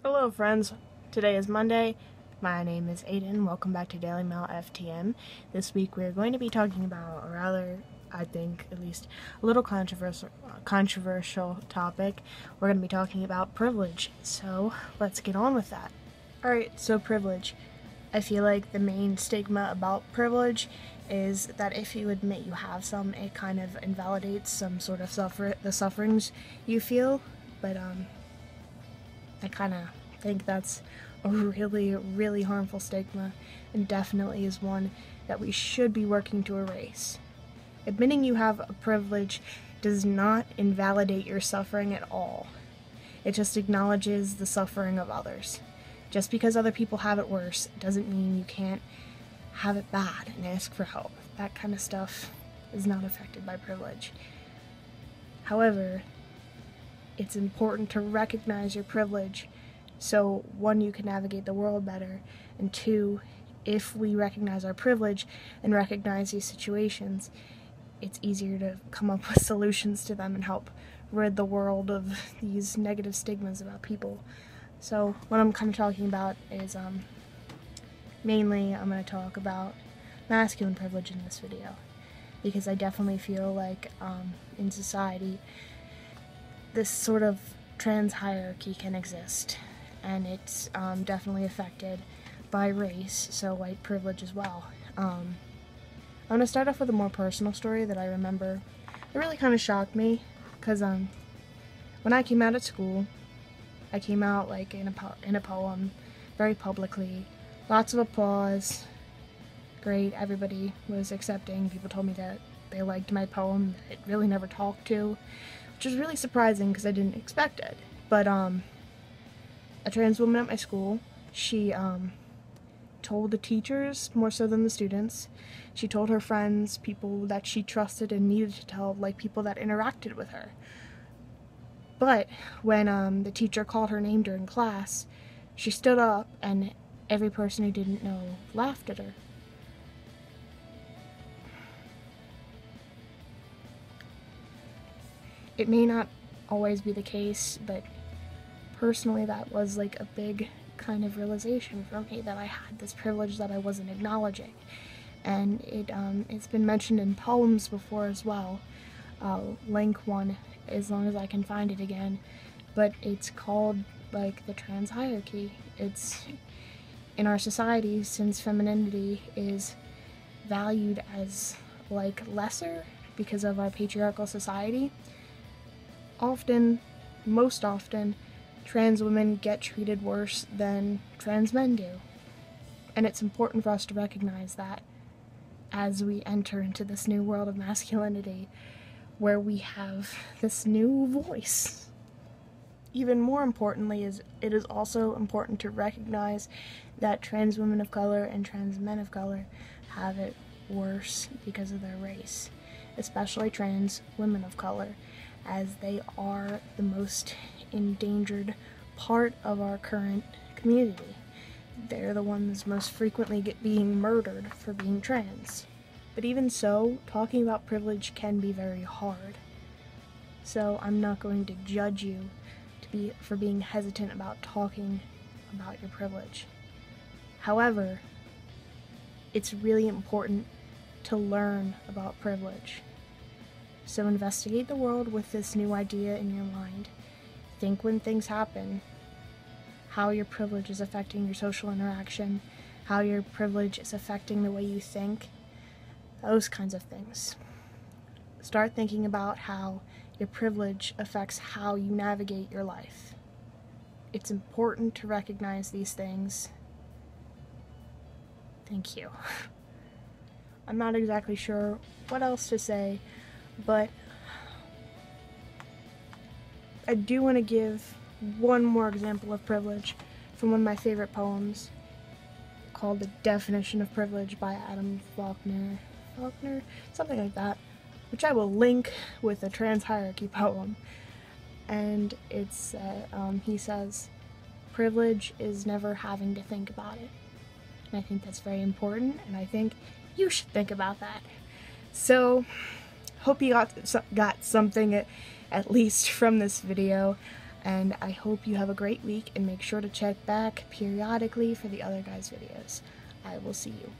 Hello friends, today is Monday. My name is Aiden. Welcome back to DailyMaleFTM. This week we're going to be talking about a rather, I think, at least a little controversial topic. We're going to be talking about privilege, so let's get on with that. Alright, so privilege. I feel like the main stigma about privilege is that if you admit you have some, it kind of invalidates some sort of the sufferings you feel, but I kind of think that's a really harmful stigma, and definitely is one that we should be working to erase. Admitting you have a privilege does not invalidate your suffering at all. It just acknowledges the suffering of others. Just because other people have it worse doesn't mean you can't have it bad and ask for help. That kind of stuff is not affected by privilege. However, it's important to recognize your privilege so, one, you can navigate the world better, and two, if we recognize our privilege and recognize these situations, it's easier to come up with solutions to them and help rid the world of these negative stigmas about people. So what I'm kind of talking about is mainly I'm going to talk about masculine privilege in this video, because I definitely feel like in society this sort of trans hierarchy can exist, and it's definitely affected by race, so white privilege as well. I'm going to start off with a more personal story that I remember. It really kind of shocked me, because when I came out at school, I came out like in a poem, very publicly, lots of applause, great, everybody was accepting, people told me that they liked my poem, that it really never talked to, which was really surprising because I didn't expect it. But a trans woman at my school, she told the teachers more so than the students. She told her friends, people that she trusted and needed to tell, like people that interacted with her. But when the teacher called her name during class, she stood up and every person who didn't know laughed at her. It may not always be the case, but personally that was like a big kind of realization for me, that I had this privilege that I wasn't acknowledging. And it's been mentioned in poems before as well. I'll link one as long as I can find it again, but it's called like the trans hierarchy. It's in our society, since femininity is valued as like lesser because of our patriarchal society, most often, trans women get treated worse than trans men do. And it's important for us to recognize that as we enter into this new world of masculinity, where we have this new voice. Even more importantly, it is also important to recognize that trans women of color and trans men of color have it worse because of their race, especially trans women of color, as they are the most endangered part of our current community. They're the ones most frequently being murdered for being trans. But even so, talking about privilege can be very hard. So I'm not going to judge you for being hesitant about talking about your privilege. However, it's really important to learn about privilege. So investigate the world with this new idea in your mind. Think when things happen, how your privilege is affecting your social interaction, how your privilege is affecting the way you think, those kinds of things. Start thinking about how your privilege affects how you navigate your life. It's important to recognize these things. Thank you. I'm not exactly sure what else to say, but I do want to give one more example of privilege from one of my favorite poems called The Definition of Privilege by Adam Faulkner, something like that, which I will link with a trans hierarchy poem. And it's he says, privilege is never having to think about it. And I think that's very important, and I think you should think about that. So hope you got something at least from this video. And I hope you have a great week, and make sure to check back periodically for the other guys' videos. I will see you.